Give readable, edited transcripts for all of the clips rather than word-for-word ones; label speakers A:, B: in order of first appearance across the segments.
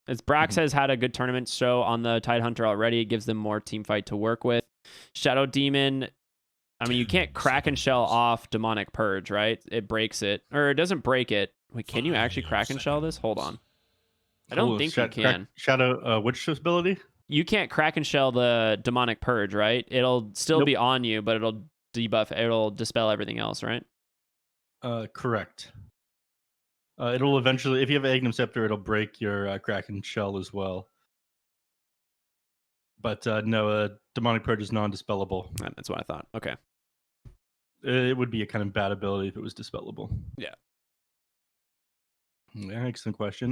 A: As Brax has had a good tournament show on the Tidehunter already. It gives them more team fight to work with. Shadow Demon, I mean, you can't Kraken Shell off Demonic Purge, right? It breaks it. Or it doesn't break it. Wait, can you actually Kraken Shell this? Hold on. I don't think you can.
B: Shadow, which ability?
A: You can't Kraken Shell the Demonic Purge, right? It'll still be on you, but it'll debuff, it'll dispel everything else, right?
B: Correct. It'll eventually, if you have Agnum Scepter, it'll break your Kraken Shell as well. But no, Demonic Purge is non-dispellable.
A: That's what I thought. Okay.
B: It would be a kind of bad ability if it was dispellable.
A: Yeah.
B: Yeah, excellent question.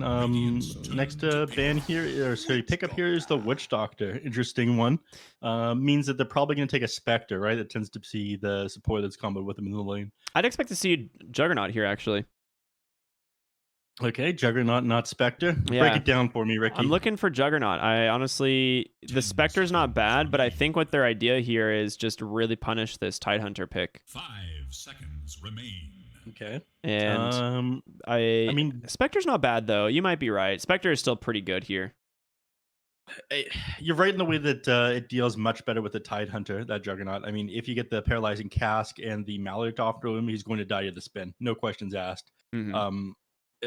B: Next ban here, or sorry, pickup here is the Witch Doctor. Interesting one. Means that they're probably going to take a Spectre, right? That tends to see the support that's combo with them in the lane.
A: I'd expect to see Juggernaut here, actually.
B: Okay, Juggernaut, not Spectre.
A: Yeah.
B: Break it down for me, Ricky.
A: I'm looking for Juggernaut. I honestly, the Spectre's not bad, but I think what their idea here is just really punish this Tidehunter pick.
C: 5 seconds remain.
B: Okay.
A: And I mean, Spectre's not bad though. You might be right. Spectre is still pretty good here.
B: You're right in the way that it deals much better with the Tidehunter, that Juggernaut. I mean, if you get the Paralyzing Cask and the Mallet off to him, he's going to die to the spin. No questions asked.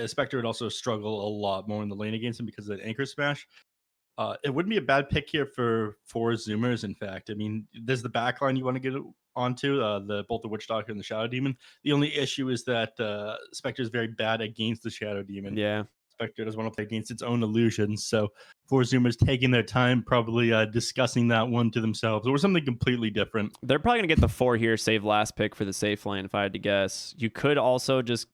B: Spectre would also struggle a lot more in the lane against him because of that Anchor Smash. It wouldn't be a bad pick here for 4 Zoomers, in fact. I mean, there's the backline you want to get onto, both the Witch Doctor and the Shadow Demon. The only issue is that Spectre is very bad against the Shadow Demon.
A: Yeah.
B: Spectre doesn't want to play against its own illusions. So 4 Zoomers taking their time, probably discussing that one to themselves or something completely different.
A: They're probably going to get the 4 here, save last pick for the safe lane, if I had to guess. You could also just...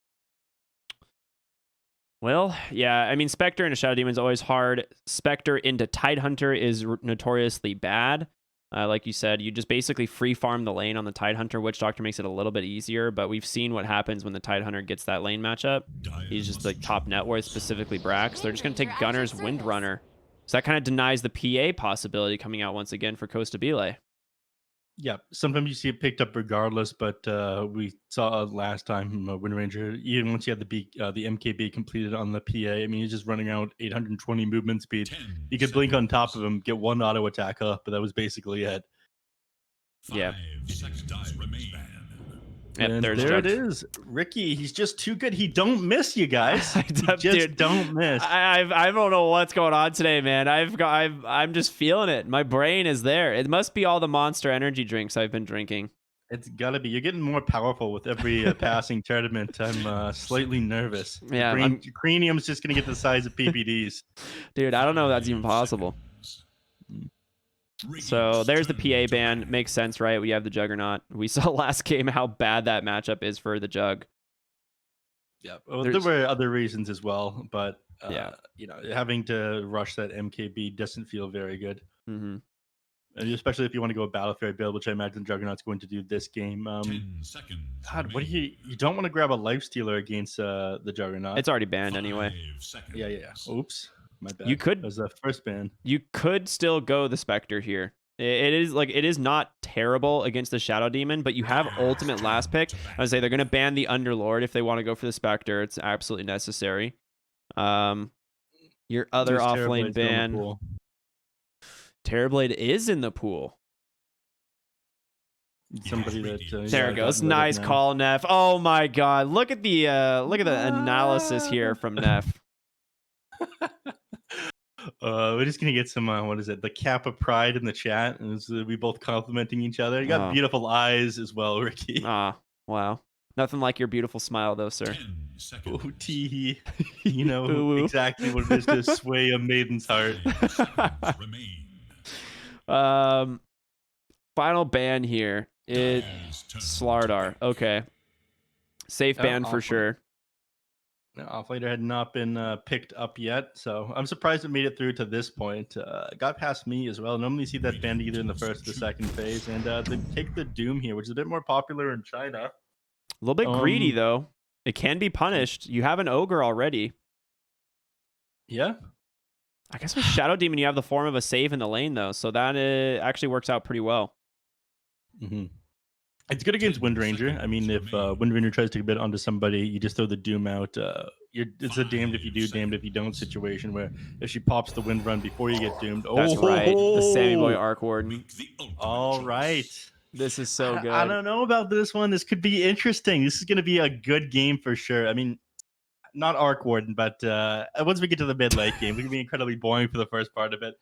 A: Well, yeah, I mean, Spectre into Shadow Demon is always hard. Spectre into Tidehunter is notoriously bad. Like you said, you just basically free farm the lane on the Tidehunter. Witch Doctor makes it a little bit easier, but we've seen what happens when the Tidehunter gets that lane matchup. He's just like top net worth, specifically Brax. They're just going to take Gunner's Windrunner. So that kind of denies the PA possibility coming out once again for Costabile.
B: Yeah, sometimes you see it picked up regardless, but we saw last time Wind Ranger, even once you had the MKB completed on the PA, I mean, he's just running out 820 movement speed. You could blink on top of him, get 1 auto attack up, but that was basically it.
A: Yeah.
C: 5 seconds remain.
A: Yep,
B: and there it is. Ricky, he's just too good. He don't miss, you guys. He just
A: Dude,
B: don't miss.
A: I don't know what's going on today, man. I'm just feeling it. My brain is there. It must be all the Monster energy drinks I've been drinking.
B: It's gotta be. You're getting more powerful with every passing tournament. I'm slightly nervous.
A: Yeah,
B: Cranium's just gonna get the size of PPDs.
A: Dude, I don't know if that's even possible. So there's the PA ban. Makes sense, right? We have the Juggernaut. We saw last game how bad that matchup is for the Jug.
B: Yeah, well, there were other reasons as well, but
A: yeah,
B: you know, having to rush that MKB doesn't feel very good. And especially if you want to go a Battle Fairy build, which I imagine Juggernaut's going to do this game.
C: 10 seconds.
B: God, what do you don't want to grab a Lifestealer against the Juggernaut?
A: It's already banned anyway.
B: Yeah. Oops. My bad.
A: You could.
B: That was the first ban.
A: You could still go the Spectre here. It is not terrible against the Shadow Demon, but you have ultimate last pick. I would say they're going to ban the Underlord if they want to go for the Spectre. It's absolutely necessary. Your other offlane ban. Terrorblade is in the pool.
B: Somebody that
A: there it goes. Nice call, Neph. Oh my God! Look at the analysis here from Neph.
B: We're just gonna get some what is it, the Kappa pride in the chat, and we both complimenting each other. You got beautiful eyes as well, Ricky.
A: Wow, nothing like your beautiful smile though, sir.
B: OT, you know exactly what it is to sway a maiden's heart.
A: Final ban here is Slardar. Okay, safe ban for sure.
B: Offlaner had not been picked up yet, so I'm surprised it made it through to this point. Got past me as well. Normally see that banned either in the first or the second phase, and they take the Doom here, which is a bit more popular in China.
A: A little bit greedy though. It can be punished. You have an Ogre already.
B: Yeah.
A: I guess with Shadow Demon you have the form of a save in the lane though, so that actually works out pretty well.
B: It's good against Wind Ranger. I mean, if Wind Ranger tries to take a bit onto somebody, you just throw the Doom out. it's a damned if you do, damned if you don't situation where if she pops the wind run before you get doomed.
A: That's right. The Sammy Boy Arc Warden.
C: Make the ultimate
B: All
C: choice.
B: right.
A: This is so good.
B: I don't know about this one. This could be interesting. This is going to be a good game for sure. I mean, not Arc Warden, but once we get to the mid late game, we can be incredibly boring for the first part of it.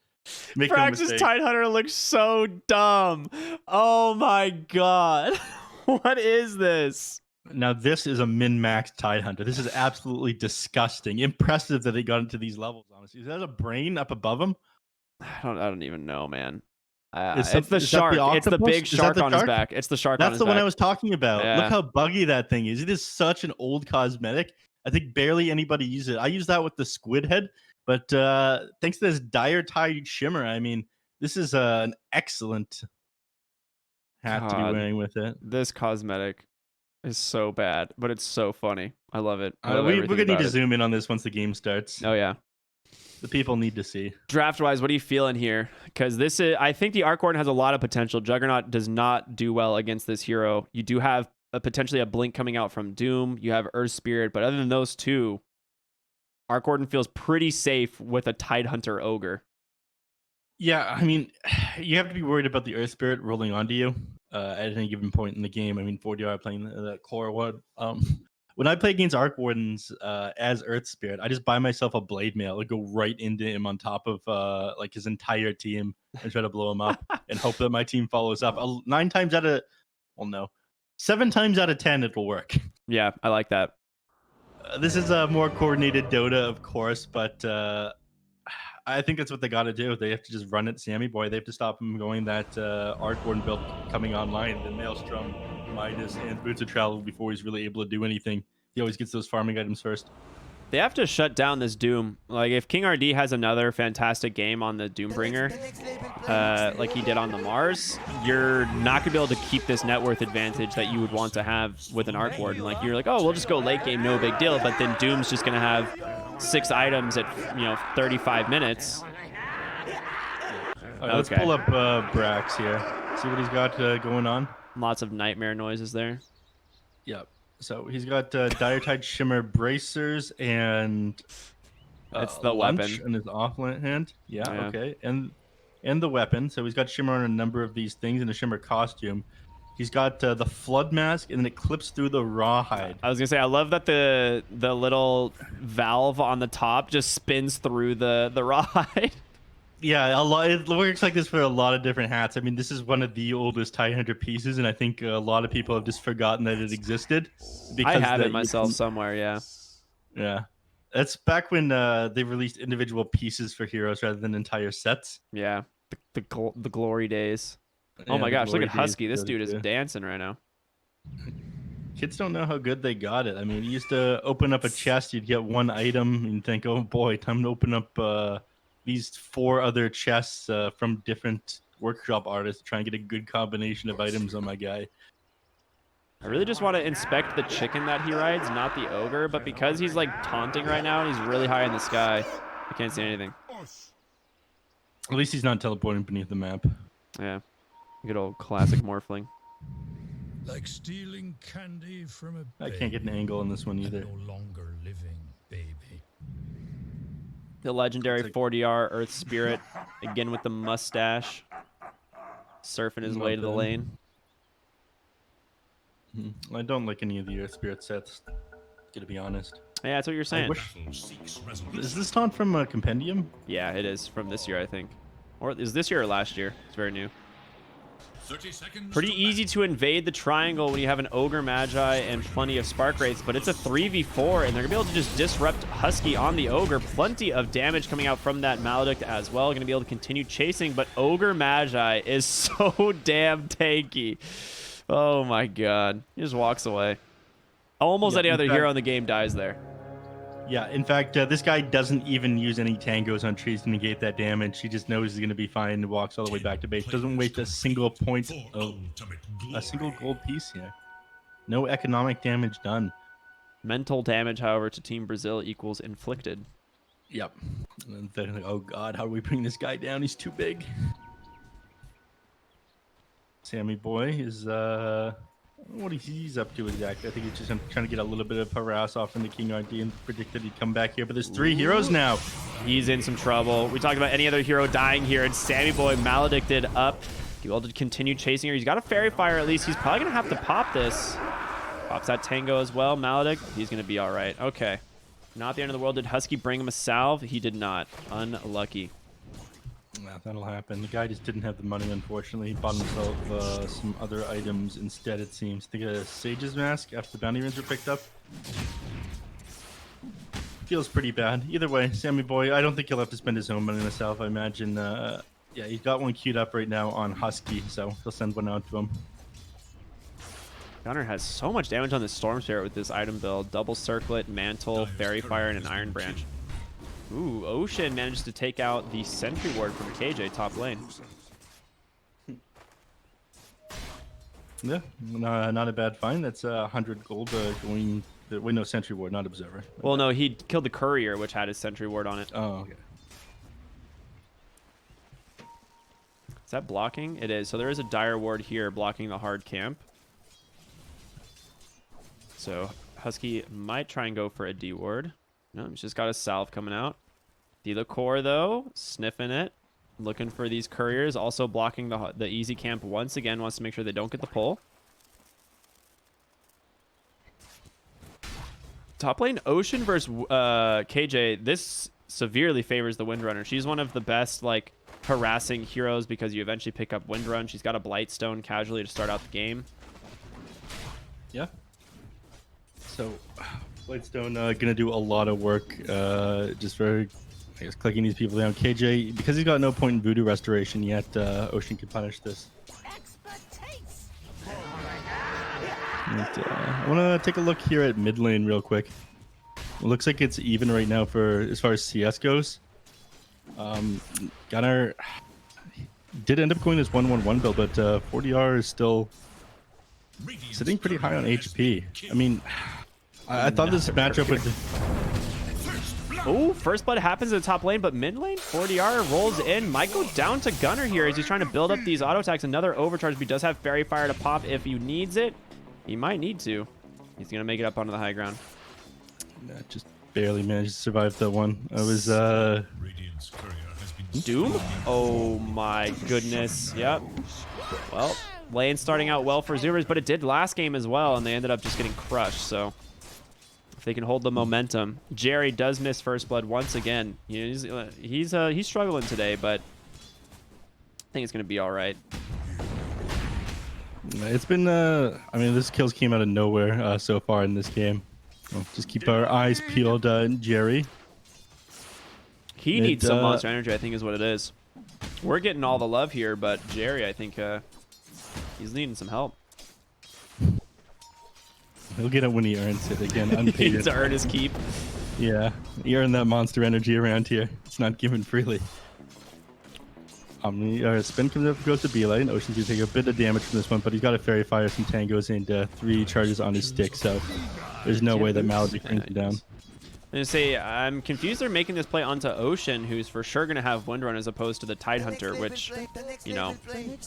B: Make no
A: Praxis
B: mistake.
A: Tidehunter looks so dumb. Oh my god. What is this?
B: Now this is a min-max Tidehunter. This is absolutely disgusting. Impressive that they got into these levels. Honestly, is that a brain up above him?
A: I don't even know, man.
B: Is
A: It's the
B: is that
A: shark. It's the
B: octopus?
A: big
B: Is that
A: shark
B: the
A: on his
B: shark?
A: back. It's the shark on
B: That's
A: his
B: the
A: back.
B: one I was talking about.
A: Yeah.
B: Look how buggy that thing is. It is such an old cosmetic. I think barely anybody uses it. I use that with the squid head, but thanks to this dire tide shimmer, I mean, this is an excellent hat to be
A: God.
B: wearing with it.
A: This cosmetic is so bad, but it's so funny. I love it. I love
B: We're
A: everything
B: gonna need
A: about
B: to
A: it.
B: zoom in on this once the game starts.
A: Oh yeah.
B: The people need to see.
A: Draft wise, what are you feeling here? Because this is, I think the Arc Warden has a lot of potential. Juggernaut does not do well against this hero. You do have potentially a blink coming out from Doom. You have Earth Spirit, but other than those two, Arc Warden feels pretty safe with a Tidehunter Ogre.
B: Yeah, I mean, you have to be worried about the Earth Spirit rolling onto you at any given point in the game. I mean, 4DR playing the core one. When I play against Arc Wardens as Earth Spirit, I just buy myself a Blade Mail and go right into him on top of like his entire team and try to blow him up and hope that my team follows up. 9 times out of, well, no, 7 times out of 10 it'll work.
A: Yeah, I like that.
B: This is a more coordinated Dota, of course, but I think that's what they got to do. They have to just run at Sammy Boy. They have to stop him going that Arc Warden build coming online, the Maelstrom, Midas, and Boots of Travel before he's really able to do anything. He always gets those farming items first.
A: They have to shut down this Doom. Like, if King RD has another fantastic game on the Doombringer, like he did on the Mars, you're not going to be able to keep this net worth advantage that you would want to have with an Arc Warden. Like, you're like, oh, we'll just go late game, no big deal. But then Doom's just going to have 6 items at, 35 minutes.
B: Right, let's pull up Brax here. See what he's got going on.
A: Lots of nightmare noises there.
B: Yep. So he's got Dire Tide Shimmer bracers and
A: It's the
B: lunch
A: weapon.
B: in his offline hand. Yeah,
A: Yeah.
B: okay. And the weapon. So he's got Shimmer on a number of these things in a Shimmer costume. He's got the Flood Mask, and then it clips through the Rawhide.
A: I was gonna say, I love that the little valve on the top just spins through the rawhide.
B: Yeah, a lot. It works like this for a lot of different hats. I mean, this is one of the oldest Tidehunter pieces, and I think a lot of people have just forgotten that it existed.
A: I have it myself somewhere. Yeah.
B: Yeah, that's back when they released individual pieces for heroes rather than entire sets.
A: Yeah. The glory days. Oh
B: Yeah,
A: my
B: the
A: gosh, look
B: glory
A: at Husky.
B: days
A: This dude is
B: too.
A: dancing right now.
B: Kids don't know how good they got it. I mean, you used to open up a chest, you'd get one item, and think, oh boy, time to open up these 4 other chests from different workshop artists to try and get a good combination of items on my guy.
A: I really just want to inspect the chicken that he rides, not the ogre, but because he's like taunting right now and he's really high in the sky, I can't see anything.
B: At least he's not teleporting beneath the map.
A: Yeah. Good old classic Morphling.
C: Like stealing candy from a
B: I can't get an angle on this one either.
C: no longer living baby.
A: The legendary
B: It's like-
A: 4DR Earth Spirit, again with the mustache, surfing his way to the
B: Not bad.
A: lane.
B: I don't like any of the Earth Spirit sets, to be honest.
A: Yeah, that's what you're saying.
B: wish-
C: Battle seeks resolution.
B: Is this taunt from a Compendium?
A: Yeah, it is from this year, I think. Or is this year or last year? It's very new.
C: 30 seconds.
A: Pretty
C: to
A: easy to invade the triangle when you have an Ogre Magi and plenty of Spark Wraiths, but it's a 3v4, and they're going to be able to just disrupt Husky on the Ogre. Plenty of damage coming out from that Maledict as well. Going to be able to continue chasing, but Ogre Magi is so damn tanky. Oh my god. He just walks away. Almost
B: Yeah,
A: any
B: in
A: other
B: fact-
A: hero in the game dies there.
B: Yeah, in fact, this guy doesn't even use any tangos on trees to negate that damage. He just knows he's going to be fine and walks all the way back to base. Doesn't waste a single point
C: for
B: of
C: ultimate
B: a single
C: glory.
B: gold piece here. No economic damage done.
A: Mental damage, however, to Team Brazil equals inflicted.
B: Yep. And then they're like, oh god, how do we bring this guy down? He's too big. Sammy Boy is what he's up to exactly. I think he's just trying to get a little bit of harass off from the King RD and predicted he'd come back here. But there's 3 heroes now.
A: He's in some trouble. We talked about any other hero dying here, and Sammy Boy maledicted up. He will continue chasing her. He's got a fairy fire at least. He's probably going to have to pop this. Pops that Tango as well. Maledict, he's going to be all right. Okay. Not the end of the world. Did Husky bring him a salve? He did not. Unlucky.
B: Yeah, that'll happen. The guy just didn't have the money, unfortunately. He bought himself some other items instead, it seems. I think a Sage's Mask after the bounty rings were picked up. Feels pretty bad. Either way, Sammy Boy, I don't think he'll have to spend his own money on the salve. I imagine, yeah, he's got one queued up right now on Husky, so he'll send one out to him.
A: Gunner has so much damage on the Storm Spirit with this item build. Double Circlet, Mantle, Fairy Fire, and an Iron Branch. Ooh, Ocean manages to take out the Sentry Ward from KJ top lane.
B: Yeah, not a bad find. That's 100 gold going... Wait, no, Sentry Ward, not Observer.
A: Well, no, he killed the Courier, which had his Sentry Ward on it.
B: Oh, okay.
A: Is that blocking? It is. So there is a Dire Ward here blocking the hard camp. So Husky might try and go for a D Ward. No, he's just got a salve coming out. Core though, sniffing it, looking for these couriers. Also blocking the easy camp once again. Wants to make sure they don't get the pull. Top lane Ocean versus KJ. This severely favors the Windrunner. She's one of the best like harassing heroes because you eventually pick up Windrun. She's got a Blightstone casually to start out the game.
B: Yeah. So, Blightstone gonna do a lot of work just for, I guess, clicking these people down. KJ, because he's got no point in Voodoo Restoration yet, Ocean can punish this. And, I want to take a look here at mid lane real quick. It looks like it's even right now for as far as CS goes. Gunnar did end up going this 1-1-1 build, but 4DR is still sitting pretty high on HP. I mean, I thought this matchup would...
A: Oh, first blood happens in the top lane, but mid lane, 4DR rolls in. Might go down to Gunnar here as he's trying to build up these auto attacks. Another overcharge, but he does have Fairy Fire to pop if he needs it. He might need to. He's going to make it up onto the high ground.
B: Just barely managed to survive that one. I was...
A: Doom? Oh my goodness. Yep. Well, lane starting out well for Zoomers, but it did last game as well, and they ended up just getting crushed, so... If they can hold the momentum. Jerry does miss first blood once again. You know, he's struggling today, but I think it's going to be all right.
B: It's been, I mean, this kills came out of nowhere so far in this game. We'll just keep our eyes peeled, Jerry.
A: He needs some monster energy, I think is what it is. We're getting all the love here, but Jerry, I think he's needing some help.
B: He'll get it when he earns it again. Unpaid.
A: He needs to earn his keep.
B: Yeah, he earned that monster energy around here. It's not given freely. Spin comes up, goes to B lane. Ocean's gonna take a bit of damage from this one, but he's got a Fairy Fire, some Tangos, and 3 charges on his stick, so there's no way that Maledict brings him down.
A: I'm gonna say I'm confused they're making this play onto Ocean, who's for sure gonna have Windrun as opposed to the Tidehunter, which, you know,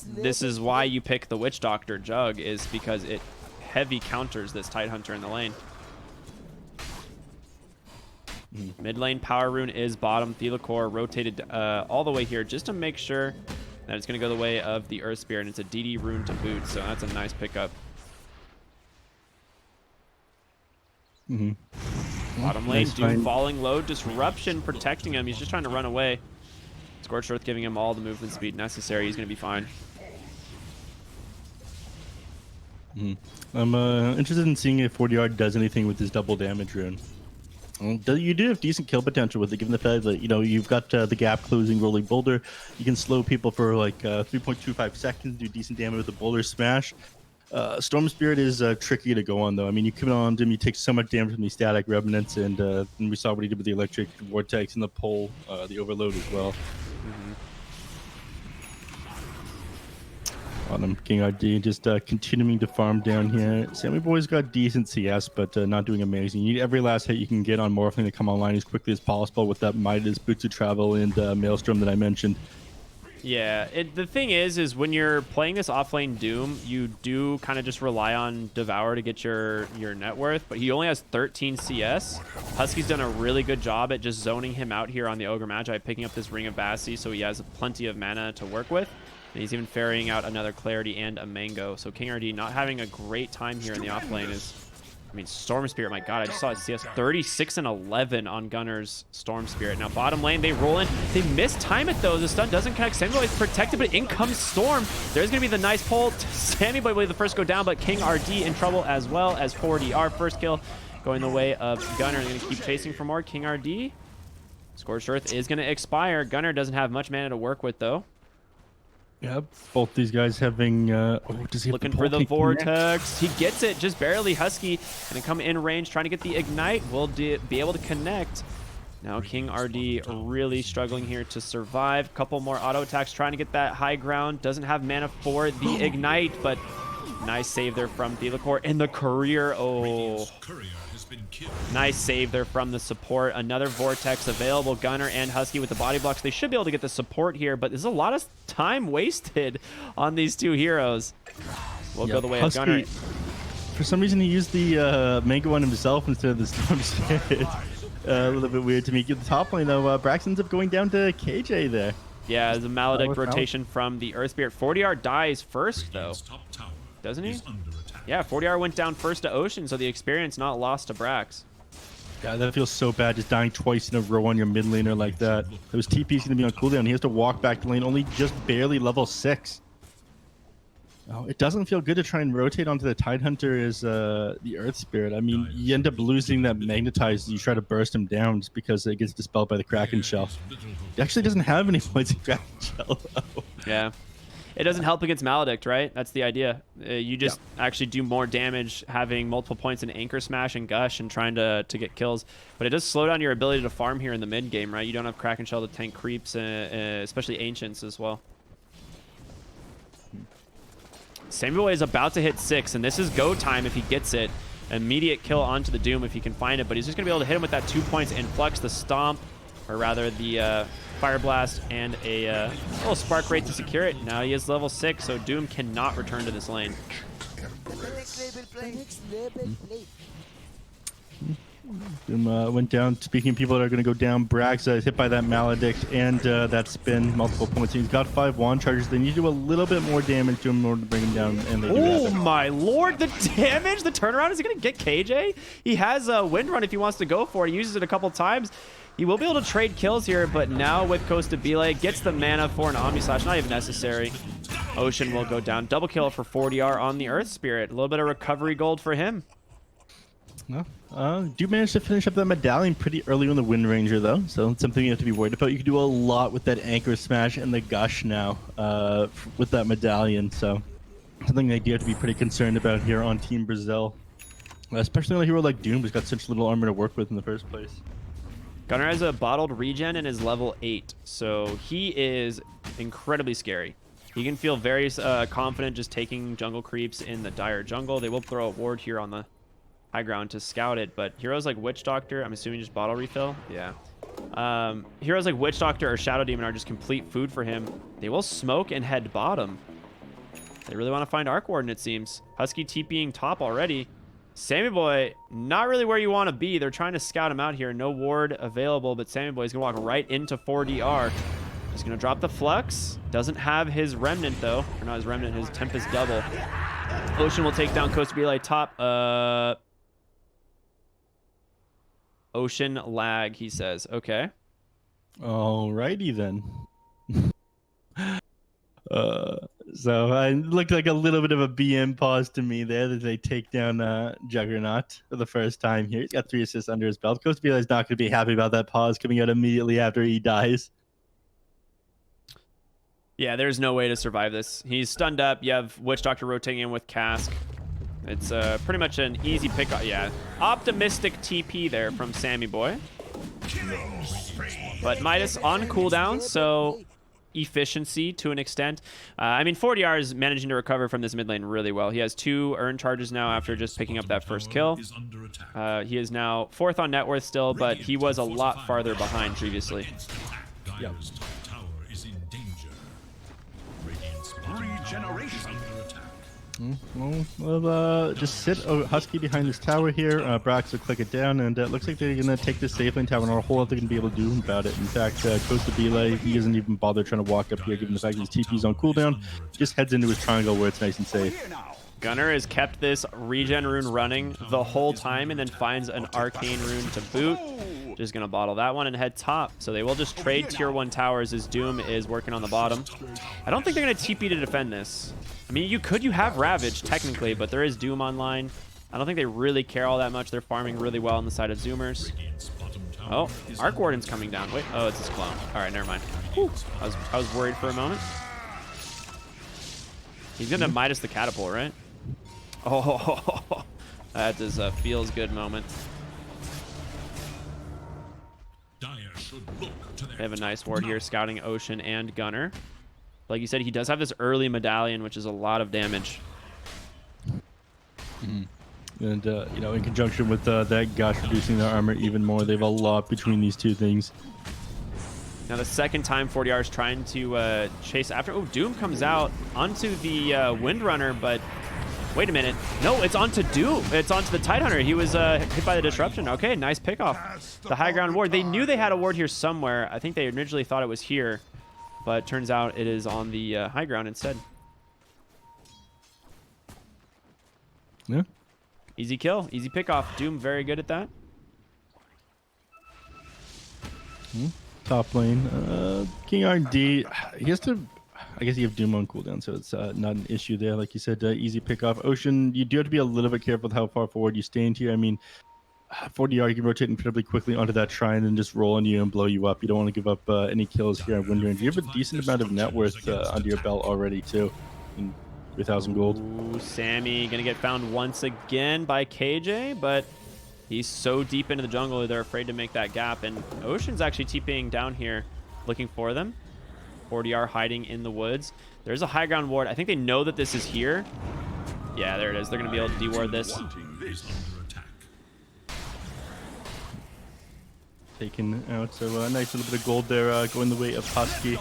A: this is why you pick the Witch Doctor Jug, is because it heavy counters this Tidehunter in the lane. Mid lane Power Rune is bottom. Core rotated all the way here just to make sure that it's going to go the way of the Earth Spirit, and it's a DD rune to boot, so that's a nice pickup. Bottom lane,
B: Nice
A: Doom falling low, Disruption protecting him. He's just trying to run away. Scorched Earth giving him all the movement speed necessary. He's going to be fine.
B: I'm interested in seeing if 40R does anything with his double damage rune. You do have decent kill potential with it, given the fact that, you know, you've got the gap closing rolling boulder. You can slow people for like 3.25 seconds, do decent damage with the boulder smash. Storm Spirit is tricky to go on, though. I mean, you come on him, you take so much damage from these static remnants, and we saw what he did with the electric vortex and the pole, the overload as well. On him, King RD just continuing to farm down here. Sammy Boy's got decent CS, but not doing amazing. You need every last hit you can get on Morphling to come online as quickly as possible with that Midas, Boots of Travel, and Maelstrom that I mentioned.
A: Yeah, the thing is when you're playing this offlane Doom, you do kind of just rely on Devour to get your net worth, but he only has 13 CS. Husky's done a really good job at just zoning him out here on the Ogre Magi, picking up this Ring of Bassi, so he has plenty of mana to work with. And he's even ferrying out another Clarity and a Mango. So King RD not having a great time here in the offlane is... I mean, Storm Spirit, my god, I just saw it CS 36 and 11 on Gunner's Storm Spirit. Now, bottom lane, they roll in. They mistime it, though. The stun doesn't connect. Samuel is protected, but in comes Storm. There's going to be the nice pull. Sammy Boy will be the first to go down, but King RD in trouble as well as 4DR. First kill going the way of Gunner. They're going to keep chasing for more. King RD. Scorched Earth is going to expire. Gunner doesn't have much mana to work with, though.
B: Yep, both these guys having does he
A: looking for the vortex. He gets it just barely. Husky gonna come in range, trying to get the ignite. Will be able to connect. Now King RD really struggling here to survive. Couple more auto attacks, trying to get that high ground. Doesn't have mana for the ignite, but nice save there from Thelacore. And the courier, oh, nice save there from the support. Another vortex available. Gunner and Husky with the body blocks. They should be able to get the support here, but there's a lot of time wasted on these two heroes. We'll go the way of Gunner.
B: For some reason, he used the Mango on himself instead of the Storm Spirit. A little bit weird to me. At the top lane, though, Brax ends up going down to KJ there.
A: Yeah, the Maledict rotation from the Earth Spirit. 40R dies first, though. Doesn't he? Yeah, 40R went down first to Ocean, so the experience not lost to Brax.
B: Yeah, that feels so bad, just dying twice in a row on your mid laner like that. Those TP's going to be on cooldown. He has to walk back to lane, only just barely level 6. Oh, it doesn't feel good to try and rotate onto the Tidehunter as the Earth Spirit. I mean, you end up losing that Magnetize. You try to burst him down just because it gets dispelled by the Kraken Shell. He actually doesn't have any points in Kraken Shell, though.
A: Yeah. It doesn't help against Maledict, right? That's the idea. You just actually do more damage having multiple points in Anchor Smash and Gush and trying to get kills. But it does slow down your ability to farm here in the mid game, right? You don't have Kraken Shell to tank creeps, especially Ancients as well. Samuel is about to hit 6, and this is go time if he gets it. Immediate kill onto the Doom if he can find it, but he's just going to be able to hit him with that 2 points and Flux the Stomp, or rather the Fire Blast and a little Spark Rate to secure it. Now he is level 6, so Doom cannot return to this lane.
B: Doom went down. Speaking of people that are going to go down, Brax is hit by that Maledict and that spin, multiple points. He's got 5 wand charges. They need to do a little bit more damage to him in order to bring him down, and they do.
A: Oh my lord, the damage, the turnaround. Is he going to get KJ? He has a Wind Run if he wants to go for it. He uses it a couple times. He will be able to trade kills here, but now with Costa Bile, gets the mana for an Omni Slash. Not even necessary. Ocean will go down. Double kill for 40R on the Earth Spirit. A little bit of recovery gold for him.
B: Do manage to finish up that medallion pretty early on the Wind Ranger, though, so it's something you have to be worried about. You can do a lot with that Anchor Smash and the Gush now with that medallion, so something that you have to be pretty concerned about here on Team Brazil, especially on a hero like Doom, who's got such little armor to work with in the first place.
A: Gunner has a bottled regen and is level 8, so he is incredibly scary. He can feel very confident just taking jungle creeps in the dire jungle. They will throw a ward here on the high ground to scout it, but heroes like Witch Doctor, I'm assuming just bottle refill. Yeah. Heroes like Witch Doctor or Shadow Demon are just complete food for him. They will smoke and head bottom. They really want to find Arc Warden, it seems. Husky TPing top already. Sammy Boy, not really where you want to be. They're trying to scout him out here. No ward available, but Sammy Boy is going to walk right into 4DR. He's going to drop the Flux. Doesn't have his Remnant, though. Or not his Remnant, his Tempest Double. Ocean will take down Costa Bile top. Ocean lag, he says. Okay.
B: Alrighty then. So it looked like a little bit of a BM pause to me there that they take down Juggernaut for the first time here. He's got 3 assists under his belt. Costa Bile is not going to be happy about that pause coming out immediately after he dies.
A: Yeah, there's no way to survive this. He's stunned up. You have Witch Doctor rotating in with Cask. It's pretty much an easy pick. Yeah, optimistic TP there from Sammy Boy. But Midas on cooldown, so efficiency to an extent. I mean, 40R is managing to recover from this mid lane really well. He has 2 earned charges now after just picking up that first kill. He is now 4th on net worth still, but he was a lot farther behind previously.
B: Yep.
C: Regeneration.
B: Well, just sit Husky behind this tower here. Brax will click it down, and it looks like they're going to take this safe lane tower, and a whole lot they're going to be able to do about it. In fact, Costa Bila, he doesn't even bother trying to walk up here, given the fact that his TP's on cooldown. Just heads into his triangle where it's nice and safe.
A: Gunnar has kept this regen rune running the whole time and then finds an arcane rune to boot. Just going to bottle that one and head top. So they will just trade tier 1 towers as Doom is working on the bottom. I don't think they're going to TP to defend this. I mean, you have Ravage technically, but there is Doom online. I don't think they really care all that much. They're farming really well on the side of Zoomers. Oh, Arc Warden's coming down. Wait, oh, it's his clone. All right, never mind. Whew. I was worried for a moment. He's going to Midas the catapult, right? Oh, that is a feels good moment. They have a nice ward here, scouting Ocean and Gunnar. Like you said, he does have this early medallion, which is a lot of damage.
B: And, you know, in conjunction with that Gush reducing their armor even more, they have a lot between these two things.
A: Now, the second time 40R is trying to chase after. Oh, Doom comes out onto the Windrunner, but wait a minute. No, it's onto Doom. It's onto the Tidehunter. He was hit by the disruption. Okay, nice pickoff. The high ground ward. They knew they had a ward here somewhere. I think they originally thought it was here, but it turns out it is on the high ground instead.
B: Yeah.
A: Easy kill. Easy pickoff. Doom very good at that.
B: Top lane. King RD, he has to... I guess you have Doom on cooldown, so it's not an issue there. Like you said, easy pick off. Ocean, you do have to be a little bit careful with how far forward you stand here. I mean, 40R, you can rotate incredibly quickly onto that shrine and just roll on you and blow you up. You don't want to give up any kills here on Windrunner. You have a decent amount of net worth under your belt already, too. 3,000 gold.
A: Ooh, Sammy going to get found once again by KJ, but he's so deep into the jungle, they're afraid to make that gap. And Ocean's actually TPing down here, looking for them. 40R hiding in the woods. There's a high ground ward. I think they know that this is here. Yeah, there it is. They're going to be able to deward this. Taken
B: out. So a nice little bit of gold there going the way of Husky.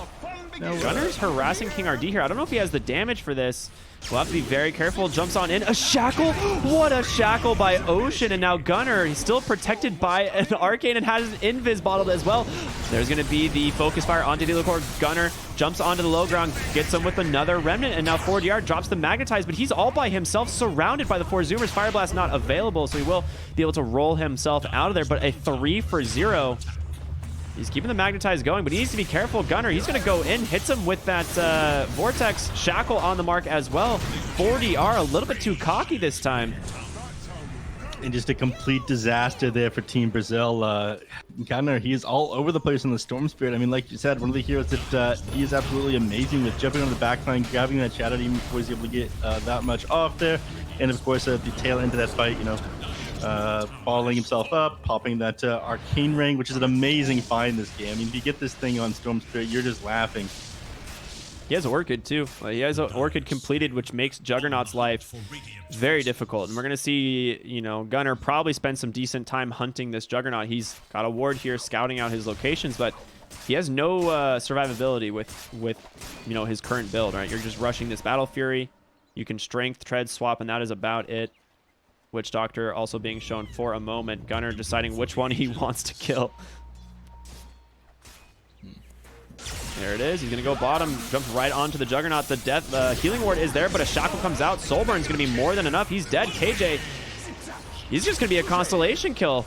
A: Now, Gunner's harassing King RD here. I don't know if he has the damage for this. We'll have to be very careful. Jumps on in. A shackle. What a shackle by Ocean. And now Gunnar, he's still protected by an arcane and has an invis bottled as well. There's going to be the focus fire onto Delacor. Gunnar jumps onto the low ground, gets him with another remnant. And now 40R drops the magnetize, but he's all by himself, surrounded by the 4 Zoomers. Fire Blast not available, so he will be able to roll himself out of there. But a 3 for 0. He's keeping the magnetize going, but he needs to be careful. Gunnar, he's going to go in, hits him with that Vortex Shackle on the mark as well. 40R a little bit too cocky this time.
B: And just a complete disaster there for Team Brazil. Gunnar, he is all over the place on the Storm Spirit. I mean, like you said, one of the heroes that he is absolutely amazing with, jumping on the backline, grabbing that shadow even before he's able to get that much off there. And of course, at the tail end of that fight, you know, bottling himself up, popping that arcane ring, which is an amazing find this game. I mean, if you get this thing on Storm Spirit, you're just laughing.
A: He has Orchid too. He has Orchid completed, which makes Juggernaut's life very difficult. And we're going to see, you know, Gunnar probably spend some decent time hunting this Juggernaut. He's got a ward here scouting out his locations, but he has no survivability with you know, his current build, right? You're just rushing this Battle Fury. You can strength, tread, swap, and that is about it. Witch Doctor also being shown for a moment. Gunnar deciding which one he wants to kill. There it is. He's going to go bottom. Jumps right onto the Juggernaut. The death, healing ward is there, but a shackle comes out. Soulburn's going to be more than enough. He's dead. KJ, he's just going to be a constellation kill.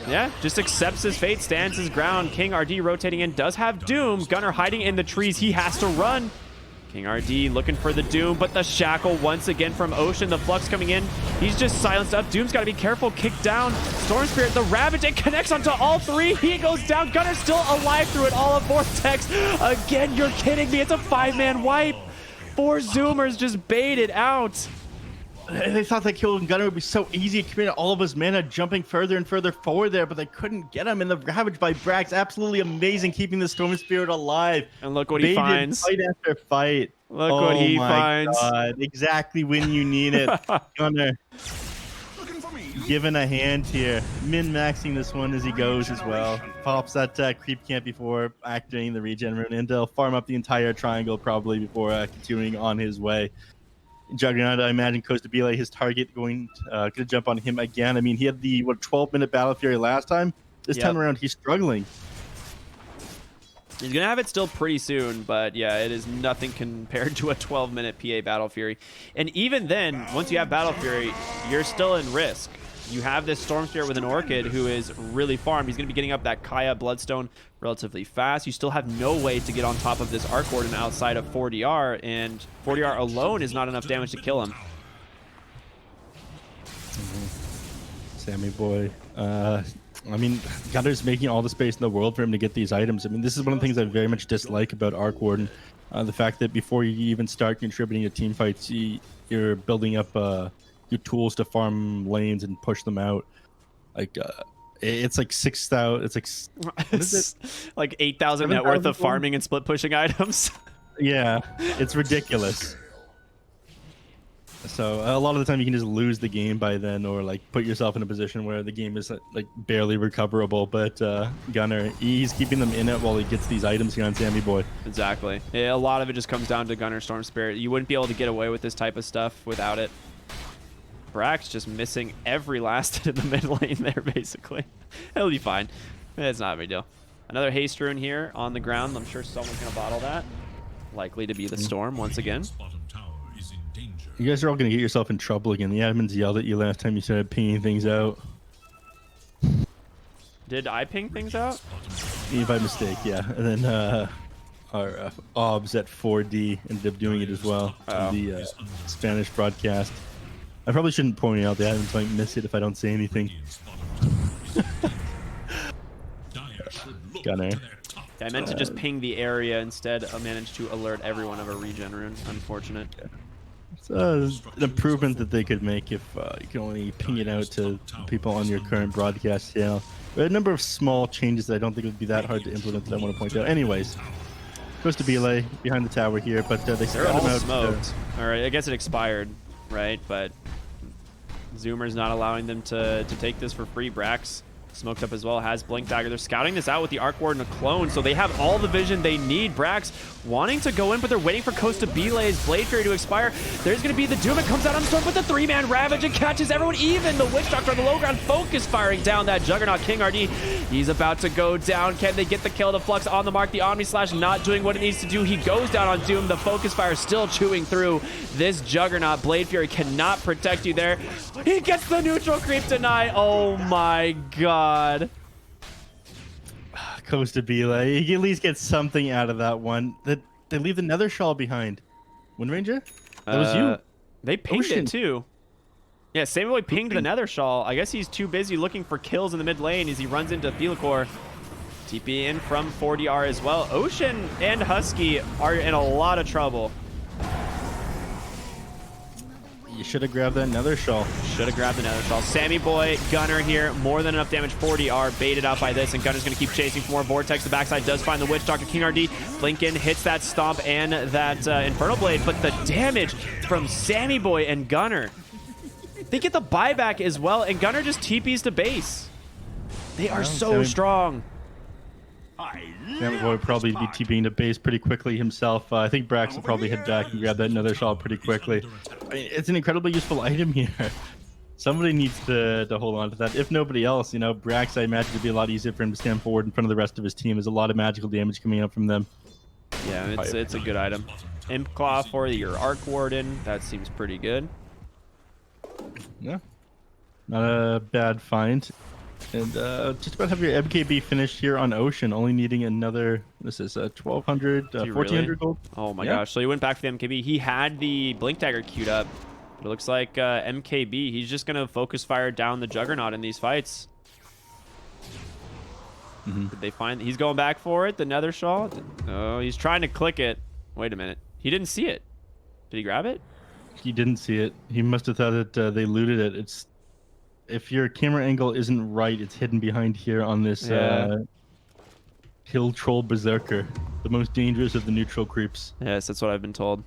A: Yeah, just accepts his fate, stands his ground. King RD rotating in, does have Doom. Gunnar hiding in the trees. He has to run. King RD looking for the Doom, but the shackle once again from Ocean. The flux coming in. He's just silenced up. Doom's got to be careful. Kick down. Storm Spirit, the Ravage. It connects onto all 3. He goes down. Gunner's still alive through it all of Vortex. Again, you're kidding me. It's a 5-man wipe. 4 Zoomers just baited out.
B: They thought that killing Gunnar would be so easy. It committed all of his mana jumping further and further forward there, but they couldn't get him. And the Ravage by Brax, absolutely amazing, keeping the Storm Spirit alive.
A: And look what he finds.
B: Fight after fight.
A: Look what he finds.
B: God. Exactly when you need it. Gunnar. given a hand here. Min-maxing this one as he goes as well. Pops that creep camp before activating the regen rune, and he'll farm up the entire triangle probably before continuing on his way. Juggernaut, I imagine Costabile, his target, going to jump on him again. I mean, he had the 12-minute Battle Fury last time. This time around, he's struggling.
A: He's going to have it still pretty soon, but yeah, it is nothing compared to a 12-minute PA Battle Fury. And even then, once you have Battle Fury, you're still in risk. You have this Storm Spirit with an Orchid who is really farmed. He's going to be getting up that Kaya Bloodstone relatively fast. You still have no way to get on top of this Arc Warden outside of 4DR, and 4DR alone is not enough damage to kill him.
B: Sammy boy. I mean, Gunner's making all the space in the world for him to get these items. I mean, this is one of the things I very much dislike about Arc Warden. The fact that before you even start contributing to team fights, you're building up your tools to farm lanes and push them out. Like, it's like 6,000. It's like, what is it?
A: Like 8,000 net worth of farming and split pushing items.
B: Yeah, it's ridiculous. So a lot of the time you can just lose the game by then, or like put yourself in a position where the game is like barely recoverable. But Gunner, he's keeping them in it while he gets these items here on Sammy Boy.
A: Exactly. Yeah, a lot of it just comes down to Gunner Storm Spirit. You wouldn't be able to get away with this type of stuff without it. Brax just missing every last in the mid lane there, basically. It'll be fine. It's not a big deal. Another haste rune here on the ground. I'm sure someone's going to bottle that. Likely to be the Storm once again.
B: You guys are all going to get yourself in trouble again. The admins yelled at you last time you started pinging things out.
A: Did I ping things out?
B: Me by mistake, yeah. And then our OBS at 4D ended up doing it as well on the Spanish broadcast. I probably shouldn't point it out. The admins might miss it if I don't say anything. Gunner.
A: I meant to just ping the area instead. I managed to alert everyone of a regen rune. Unfortunate.
B: It's an improvement that they could make if you can only ping it out to people on your current broadcast channel. But a number of small changes that I don't think would be that hard to implement that I want to point out. Anyways, goes to Belay behind the tower here, but they
A: They're
B: spread
A: all
B: him out.
A: smoked. All right, I guess it expired, right? But Zoomer's not allowing them to take this for free. Brax smoked up as well, has Blink Dagger. They're scouting this out with the Arc Warden, a clone, so they have all the vision they need. Brax wanting to go in, but they're waiting for Costabile's Blade Fury to expire. There's going to be the Doom. It comes out on Storm with the 3-man Ravage and catches everyone. Even the Witch Doctor on the low ground focus firing down that Juggernaut. King RD, he's about to go down. Can they get the kill? The Flux on the mark. The Omni Slash not doing what it needs to do. He goes down on Doom. The focus fire still chewing through this Juggernaut. Blade Fury cannot protect you there. He gets the neutral creep deny. Oh my god.
B: Costabile, you can at least get something out of that one. They leave the Nether Shawl behind. Wind Ranger? That was you.
A: They pinged
B: Ocean.
A: it too. Yeah, Samuel pinged the Nether Shawl. I guess he's too busy looking for kills in the mid lane as he runs into Thelicore. TP in from 4DR as well. Ocean and Husky are in a lot of trouble.
B: You should have grabbed that Nether Shawl.
A: Should have grabbed the Nether Shawl. Sammy Boy, Gunner here. More than enough damage. 4DR baited out by this, and Gunner's going to keep chasing for more Vortex. The backside does find the Witch Doctor. King RD, Lincoln hits that Stomp and that Infernal Blade, but the damage from Sammy Boy and Gunner. They get the buyback as well, and Gunner just TPs to base. They are so strong.
B: Sammy Boy would probably be TPing to base pretty quickly himself. I think Brax will probably head back and grab that Nether Shawl pretty quickly. I mean, it's an incredibly useful item here. Somebody needs to hold on to that. If nobody else, you know, Brax, I imagine it'd be a lot easier for him to stand forward in front of the rest of his team. There's a lot of magical damage coming up from them.
A: Yeah, it's a good item. Imp Claw for your Arc Warden. That seems pretty good.
B: Yeah, not a bad find. And just about have your MKB finished here on Ocean, only needing another, this is 1,200, 1,400 gold.
A: Oh my gosh, so he went back for the MKB. He had the Blink Dagger queued up. But it looks like MKB, he's just going to focus fire down the Juggernaut in these fights. Did they find, he's going back for it, the Nether Shawl? Oh, he's trying to click it. Wait a minute. He didn't see it. Did he grab it?
B: He didn't see it. He must have thought that they looted it. It's, if your camera angle isn't right, it's hidden behind here on this Hill Troll Berserker, the most dangerous of the neutral creeps.
A: Yes, that's what I've been told.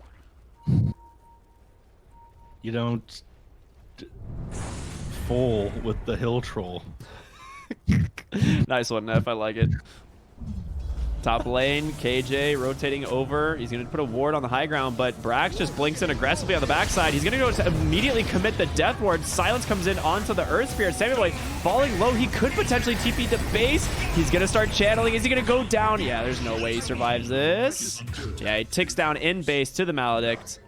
B: You don't full with the hill troll.
A: Nice one, Neph. I like it. Top lane, KJ rotating over. He's going to put a ward on the high ground, but Brax just blinks in aggressively on the backside. He's going to go to immediately commit the death ward. Silence comes in onto the Earth Spirit. Sammy Boy falling low. He could potentially TP to base. He's going to start channeling. Is he going to go down? Yeah, there's no way he survives this. Yeah, he ticks down in base to the Maledict.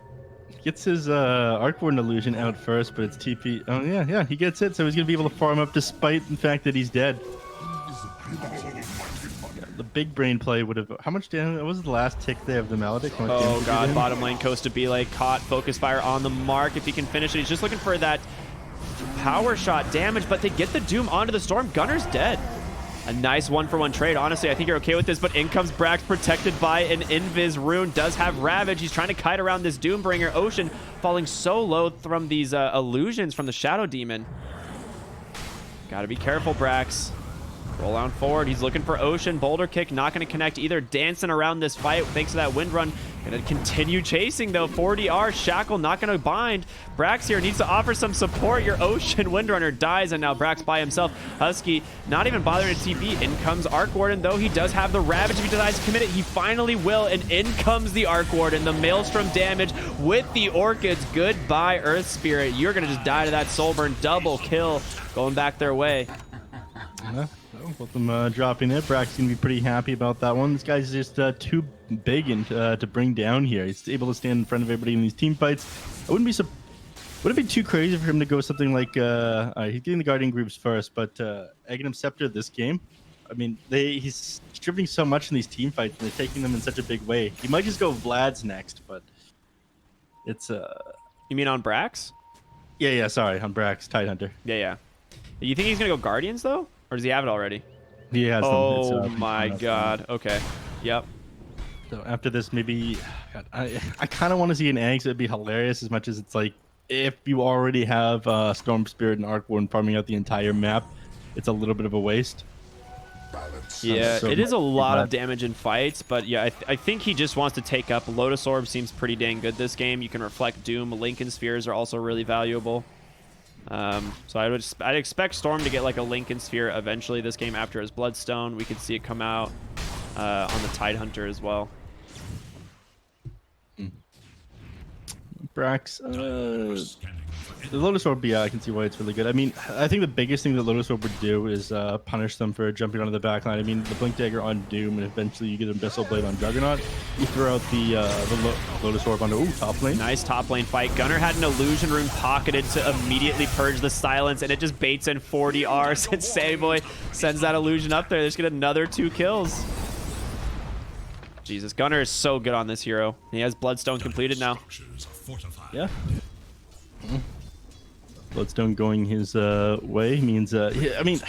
B: Gets his Arcborn illusion out first, but it's TP. Oh, yeah, he gets it, so he's going to be able to farm up despite the fact that he's dead. The big brain play would have... How much damage? What was the last tick there of the Maledict?
A: Oh, God. Bottom lane, Costa Bele caught. Focus fire on the mark. If he can finish it, he's just looking for that power shot damage, but they get the Doom onto the Storm. Gunner's dead. A nice one-for-one trade. Honestly, I think you're okay with this, but in comes Brax, protected by an Invis rune. Does have Ravage. He's trying to kite around this Doombringer. Ocean falling so low from these illusions from the Shadow Demon. Gotta be careful, Brax. Roll on forward. He's looking for Ocean. Boulder kick. Not going to connect either. Dancing around this fight thanks to that wind run. Going to continue chasing, though. 4DR. Shackle not going to bind. Brax here needs to offer some support. Your Ocean Windrunner dies, and now Brax by himself. Husky not even bothering to TP. In comes Arc Warden, though. He does have the Ravage. If he decides to commit it, he finally will. And in comes the Arc Warden. The Maelstrom damage with the Orchids. Goodbye, Earth Spirit. You're going to just die to that Soulburn. Double kill going back their way.
B: Yeah. Both of them dropping it. Brax gonna be pretty happy about that one. This guy's just too big and to bring down here. He's able to stand in front of everybody in these team fights. Would it be too crazy for him to go something like he's getting the Guardian groups first, but Aghanim Scepter this game? I mean, he's stripping so much in these team fights, and they're taking them in such a big way. He might just go Vlad's next, but it's
A: You mean on Brax?
B: Yeah. Sorry, on Brax Tidehunter.
A: Yeah. You think he's gonna go Guardians though? Or does he have it already?
B: He has them.
A: Oh my God. Okay. Yep.
B: So after this, maybe God, I kind of want to see an egg. So it'd be hilarious as much as it's like if you already have Storm Spirit and Arc Warden farming out the entire map, it's a little bit of a waste.
A: Yeah,
B: so
A: it is a lot of damage in fights, but yeah, I think he just wants to take up. Lotus Orb seems pretty dang good this game. You can reflect Doom. Lincoln Spheres are also really valuable. So I'd expect Storm to get like a Lincoln Sphere eventually this game after his Bloodstone. We could see it come out on the Tidehunter as well.
B: Brax, the Lotus Orb, yeah, I can see why it's really good. I mean, I think the biggest thing that Lotus Orb would do is punish them for jumping onto the backline. I mean, the Blink Dagger on Doom, and eventually you get Abyssal Blade on Juggernaut. You throw out the Lotus Orb onto top lane.
A: Nice top lane fight. Gunner had an illusion rune pocketed to immediately purge the silence, and it just baits in 40 Rs, and Sammy Boy sends that illusion up there. They just get another 2 kills. Jesus, Gunner is so good on this hero. He has Bloodstone completed now.
B: Yeah. Bloodstone going his way means, I mean,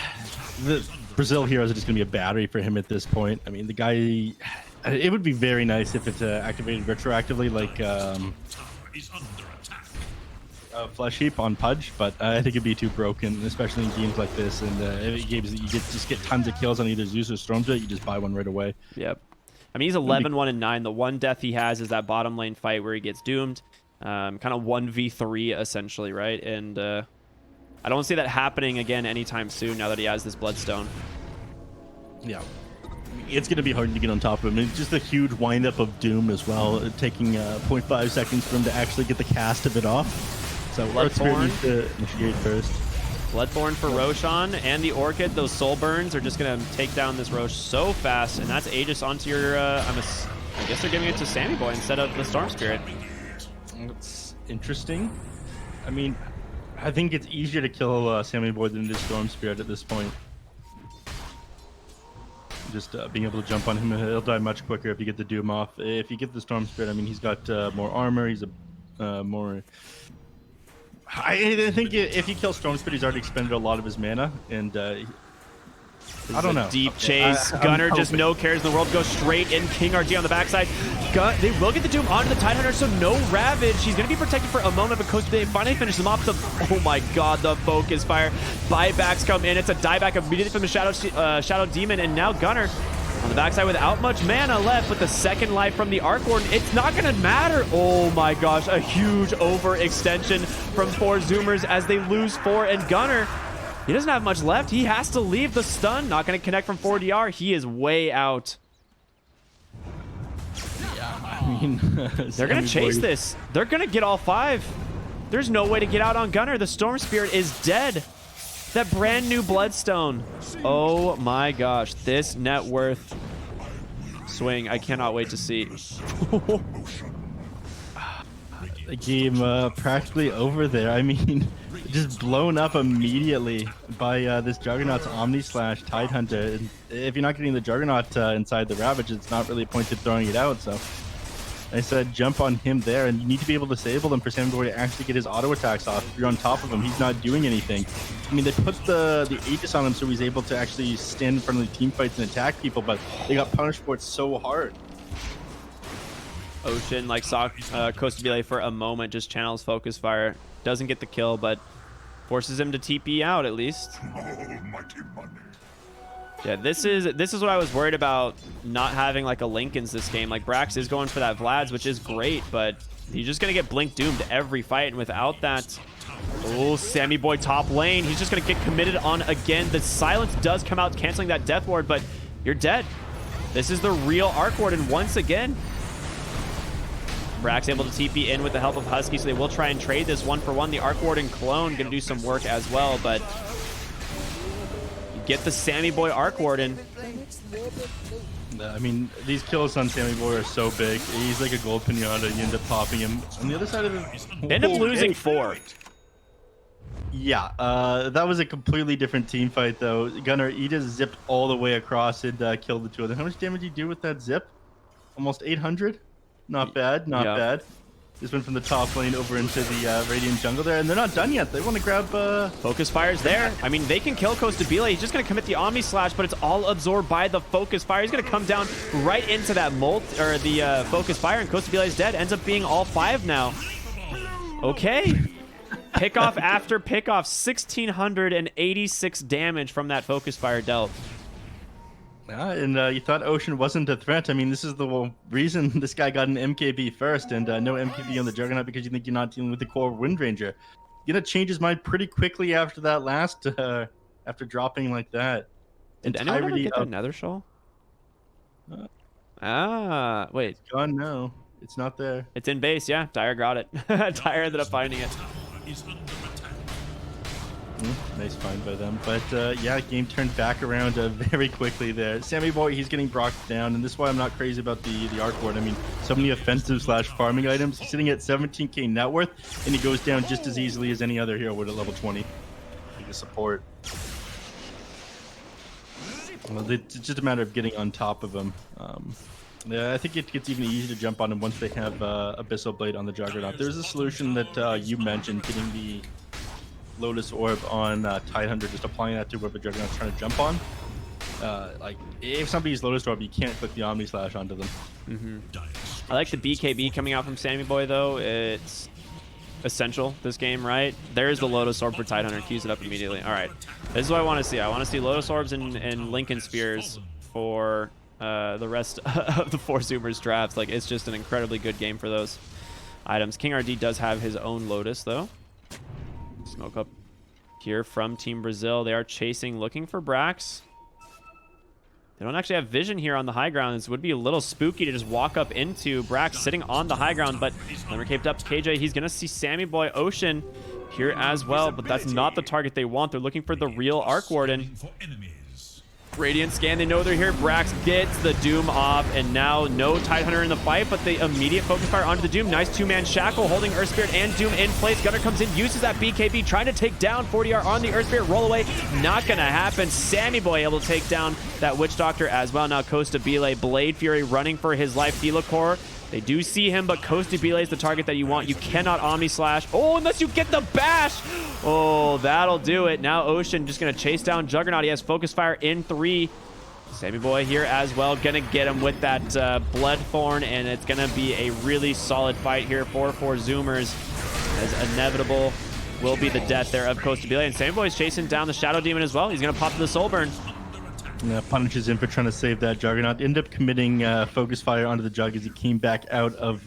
B: the Brasil heroes are just going to be a battery for him at this point. I mean, the guy, it would be very nice if it's activated retroactively like Flesh Heap on Pudge, but I think it'd be too broken, especially in games like this. And if games that you just get tons of kills on either Zeus or Stormjet, you just buy one right away.
A: Yep. I mean, he's 11, 1, and 9. The one death he has is that bottom lane fight where he gets doomed. Kind of 1v3 essentially, right? And I don't see that happening again anytime soon now that he has this Bloodstone.
B: Yeah. It's going to be hard to get on top of him. It's just a huge windup of Doom as well, taking 0.5 seconds for him to actually get the cast of it off. So Earth Spirit needs to initiate first.
A: Bloodborne for Roshan and the Orchid. Those soul burns are just going to take down this Rosh so fast, and that's Aegis onto your... I guess they're giving it to Sammy Boy instead of the Storm Spirit.
B: It's interesting. I mean, I think it's easier to kill Sammy Boy than this Storm Spirit at this point. Just being able to jump on him, he'll die much quicker if you get the Doom off. If you get the Storm Spirit, I mean, he's got more armor. He's a more... I think if you kill Storm Spirit, he's already expended a lot of his mana, and I don't know.
A: Deep chase. Gunner just no cares in the world. Goes straight in. King RG on the backside. They will get the Doom onto the Tidehunter, so no Ravage. He's going to be protected for a moment, but they finally finish him off. Oh my God, the focus fire. Buybacks come in. It's a dieback immediately from the Shadow Demon, and now Gunner On the backside without much mana left with the second life from the Arc Warden, it's not going to matter. Oh my gosh, a huge overextension from 4 Zoomers as they lose 4, and Gunnar, he doesn't have much left. He has to leave the stun. Not going to connect from 4DR. He is way out.
B: Yeah, I mean,
A: they're going to chase this. They're going to get all 5. There's no way to get out on Gunnar. The Storm Spirit is dead. That brand new Bloodstone. Oh my gosh. This net worth swing. I cannot wait to see.
B: The game practically over there. I mean, just blown up immediately by this Juggernaut's Omni Slash Tidehunter. And if you're not getting the Juggernaut inside the Ravage, it's not really a point to throwing it out. So I said jump on him there, and you need to be able to disable them for Samuboy to actually get his auto attacks off. If you're on top of him, he's not doing anything. I mean, they put the Aegis on him so he's able to actually stand in front of the team fights and attack people, but they got punished for it so hard.
A: Ocean like saw Costabile for a moment, just channels Focus Fire. Doesn't get the kill, but forces him to TP out at least. Yeah, this is what I was worried about, not having like a Linken's this game. Like Brax is going for that Vlad's, which is great, but he's just gonna get blink doomed every fight, and without that, oh, Sammy Boy top lane, he's just gonna get committed on again. The silence does come out, canceling that death ward, but you're dead. This is the real Arc Warden once again. Brax able to TP in with the help of Husky, so they will try and trade this 1-for-1. The Arc Warden clone gonna do some work as well, but get the Sammy Boy Arc Warden.
B: I mean, these kills on Sammy Boy are so big. He's like a gold pinata. You end up popping him. On the other side of it,
A: end up losing 4.
B: Yeah, that was a completely different team fight, though. Gunnar, he just zipped all the way across and killed the 2 of them. How much damage did he do with that zip? Almost 800? Not bad, not bad. Just went from the top lane over into the Radiant jungle there, and they're not done yet. They want to grab...
A: Focus Fire's there. I mean, they can kill Costabile. He's just going to commit the Omni Slash, but it's all absorbed by the Focus Fire. He's going to come down right into that the Focus Fire, and Costabile is dead. Ends up being all 5 now. Okay. Pickoff after pickoff. 1,686 damage from that Focus Fire dealt.
B: Yeah, and you thought Ocean wasn't a threat. I mean, this is the reason this guy got an MKB first, and no MKB on the Juggernaut because you think you're not dealing with the core Wind Ranger. You're gonna change his mind pretty quickly after that last, after dropping like that.
A: Did anyone ever get that Nether Shawl? Wait.
B: It's gone now. It's not there.
A: It's in base, yeah. Dyer got it. Dyer ended up finding it.
B: Nice find by them, but yeah, game turned back around very quickly there. Sammy Boy, he's getting brocked down, and this is why I'm not crazy about the Arc Ward. I mean, so many offensive / farming items. He's sitting at 17k net worth, and he goes down just as easily as any other hero would at level 20. Like a support. Well, it's just a matter of getting on top of him. Yeah, I think it gets even easier to jump on him once they have Abyssal Blade on the Juggernaut. There's a solution that you mentioned, getting the Lotus Orb on Tidehunter, just applying that to where the Juggernaut's trying to jump on. Like, if somebody's Lotus Orb, you can't click the Omni Slash onto them.
A: I like the BKB coming out from Sammy Boy, though. It's essential this game, right? There's the Lotus Orb for Tidehunter. Cues it up immediately. All right. This is what I want to see. I want to see Lotus Orbs and Lincoln Spears for the rest of the 4 Zoomers drafts. Like, it's just an incredibly good game for those items. King RD does have his own Lotus, though. Smoke up here from Team Brazil. They are chasing, looking for Brax. They don't actually have vision here on the high ground. This would be a little spooky to just walk up into Brax sitting on the high ground, but Limmer caped up to KJ. He's going to see Sammy Boy Ocean here as well, but that's not the target they want. They're looking for the real Arc Warden. Radiant scan, they know they're here. Brax gets the Doom off, and now no Tidehunter in the fight, but the immediate Focus Fire onto the Doom. Nice 2-man Shackle holding Earth Spirit and Doom in place. Gunnar comes in, uses that BKB, trying to take down 40R on the Earth Spirit. Roll away, not gonna happen. Sammy Boy able to take down that Witch Doctor as well. Now Costabile, Blade Fury running for his life. Delacor, they do see him, but Costabile is the target that you want. You cannot Omni Slash. Oh, unless you get the bash. Oh, that'll do it. Now Ocean just going to chase down Juggernaut. He has Focus Fire in 3. Sammy Boy here as well. Going to get him with that Bloodthorn, and it's going to be a really solid fight here for 4 Zoomers, as inevitable will be the death there of Costabile. And Sammy Boy is chasing down the Shadow Demon as well. He's going to pop the Soul Burn.
B: Punishes him for trying to save that Juggernaut. Ended up committing Focus Fire onto the Jug as he came back out of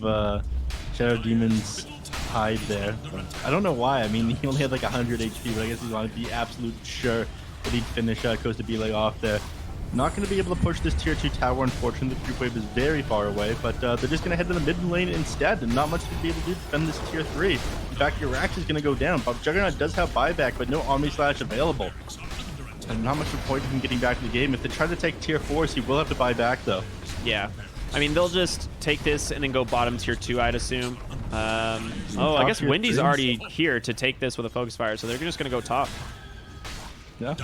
B: Shadow Demon's hide there. But I don't know why. I mean, he only had like 100 HP, but I guess he wanted to be absolute sure that he'd finish Kostabile off there. Not going to be able to push this tier 2 tower, unfortunately. The creep wave is very far away, but they're just going to head to the mid lane instead, and not much to be able to do to defend this tier 3. In fact, your Rax is going to go down. But Juggernaut does have buyback, but no Omni Slash available. And not much of a point in getting back to the game. If they try to take tier 4s, he will have to buy back, though.
A: Yeah. I mean, they'll just take this and then go bottom tier 2, I'd assume. Oh, I guess Wendy's already here to take this with a Focus Fire, so they're just going to go top.
B: Yeah.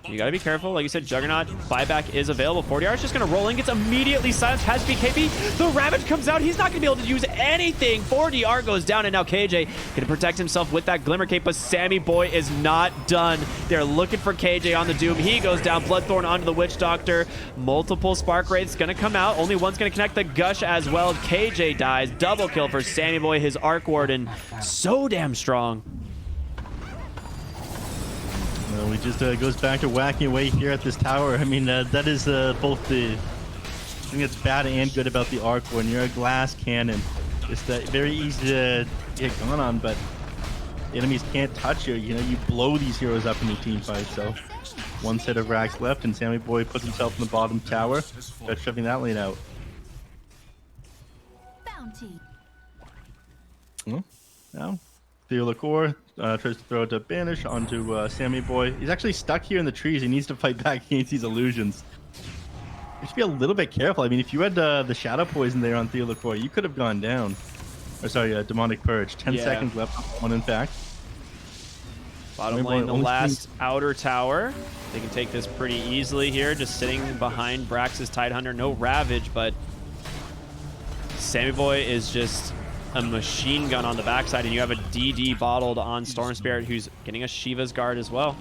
A: You got to be careful. Like you said, Juggernaut buyback is available. 40R is just going to roll in, gets immediately silenced, has BKB. The Ravage comes out. He's not going to be able to use anything. 4DR goes down, and now KJ going to protect himself with that Glimmer Cape, but Sammy Boy is not done. They're looking for KJ on the Doom. He goes down. Bloodthorn onto the Witch Doctor. Multiple Spark Wraiths going to come out. Only one's going to connect the Gush as well. KJ dies. Double kill for Sammy Boy, his Arc Warden. So damn strong.
B: Well, he just goes back to whacking away here at this tower. I mean, that is both the thing that's bad and good about the Arc when you're a glass cannon. It's very easy to get gone on, but enemies can't touch you. You know, you blow these heroes up in the team fight. So one set of racks left, and Sammy Boy puts himself in the bottom tower. Starts shoving that lane out.
D: Bounty.
B: Well, now Theolacor tries to throw it to Banish onto Sammy Boy. He's actually stuck here in the trees. He needs to fight back against these illusions. You should be a little bit careful. I mean, if you had the Shadow Poison there on Theolacor, you could have gone down. Or sorry, Demonic Purge. 10 seconds left. One, in fact.
A: Bottom lane, the last outer tower. They can take this pretty easily here, just sitting behind Brax's Tidehunter. No Ravage, but Sammy Boy is just a machine gun on the backside, and you have a DD bottled on Storm Spirit, who's getting a Shiva's Guard as well.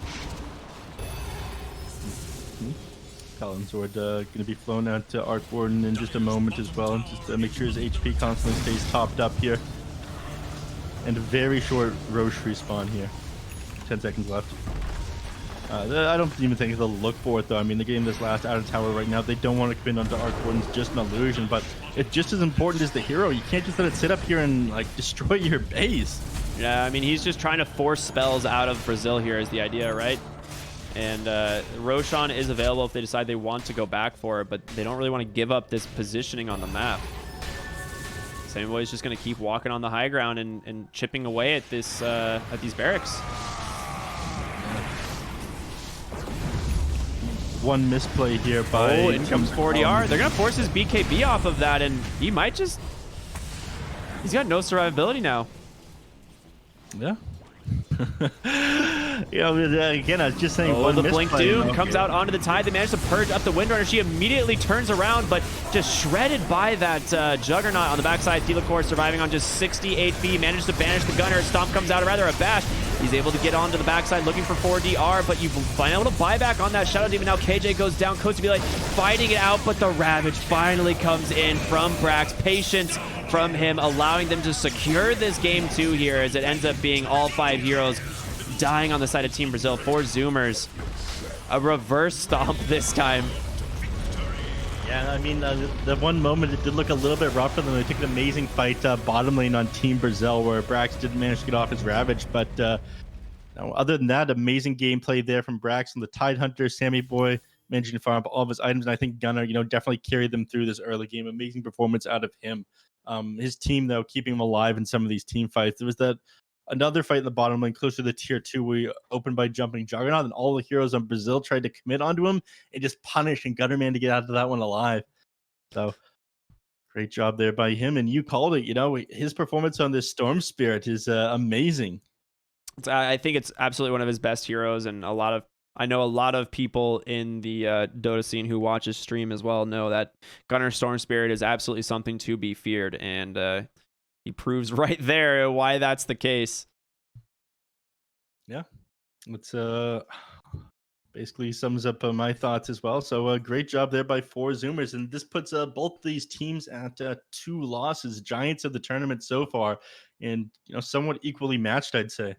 B: Paladin Sword going to be flown out to Arc Warden in just a moment as well. Just to make sure his HP constantly stays topped up here. And a very short Roche respawn here. 10 seconds left. I don't even think they'll look for it, though. I mean, they're getting this last outer tower right now. They don't want to commit onto Arc Warden's just an illusion, but it's just as important as the hero. You can't just let it sit up here and, like, destroy your base.
A: Yeah, I mean, he's just trying to force spells out of Brazil here is the idea, right? And Roshan is available if they decide they want to go back for it, but they don't really want to give up this positioning on the map. Sammy Boy is just going to keep walking on the high ground and chipping away at this at these barracks.
B: One misplay here by...
A: Oh, in comes 40R. They're going to force his BKB off of that, and he might just... He's got no survivability now.
B: Yeah. Yeah, again, I was just saying.
A: Oh, the Blink Doom comes out onto the Tide. They manage to purge up the Windrunner. She immediately turns around, but just shredded by that Juggernaut on the backside. Theolacor surviving on just 60 HP. Manages to banish the Gunner. Stomp comes out, or rather a bash. He's able to get onto the backside looking for 4DR, but you've been able to buy back on that Shadow Demon. Now KJ goes down. Kostabile fighting it out, but the Ravage finally comes in from Brax. Patience from him, allowing them to secure this game 2 here, as it ends up being all 5 heroes dying on the side of Team Brazil. 4 Zoomers. A reverse stomp this time.
B: Yeah, I mean, the one moment it did look a little bit rough for them. They took an amazing fight bottom lane on Team Brazil, where Brax didn't manage to get off his Ravage. But other than that, amazing gameplay there from Brax and the Tidehunter. Sammy Boy managing to farm up all of his items. And I think Gunnar, definitely carried them through this early game. Amazing performance out of him. His team, though, keeping him alive in some of these team fights. There was another fight in the bottom lane closer to the tier 2 where he opened by jumping Juggernaut, and all the heroes on Brazil tried to commit onto him and just punish and Gutterman to get out of that one alive. So great job there by him. And you called it, his performance on this Storm Spirit is amazing.
A: I think it's absolutely one of his best heroes, and I know a lot of people in the Dota scene who watch his stream as well know that Gunnar Storm Spirit is absolutely something to be feared, and he proves right there why that's the case.
B: Yeah, it's basically sums up my thoughts as well. So great job there by 4 Zoomers, and this puts both these teams at 2 losses, giants of the tournament so far, and somewhat equally matched, I'd say.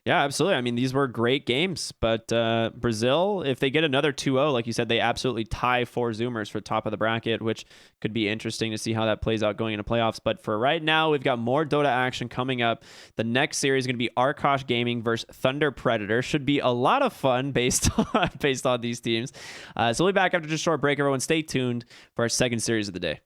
A: Yeah, absolutely. I mean, these were great games, but Brazil, if they get another 2-0, like you said, they absolutely tie 4 Zoomers for top of the bracket, which could be interesting to see how that plays out going into playoffs. But for right now, we've got more Dota action coming up. The next series is going to be Arkosh Gaming versus Thunder Predator. Should be a lot of fun based on these teams. So we'll be back after just a short break. Everyone, stay tuned for our second series of the day.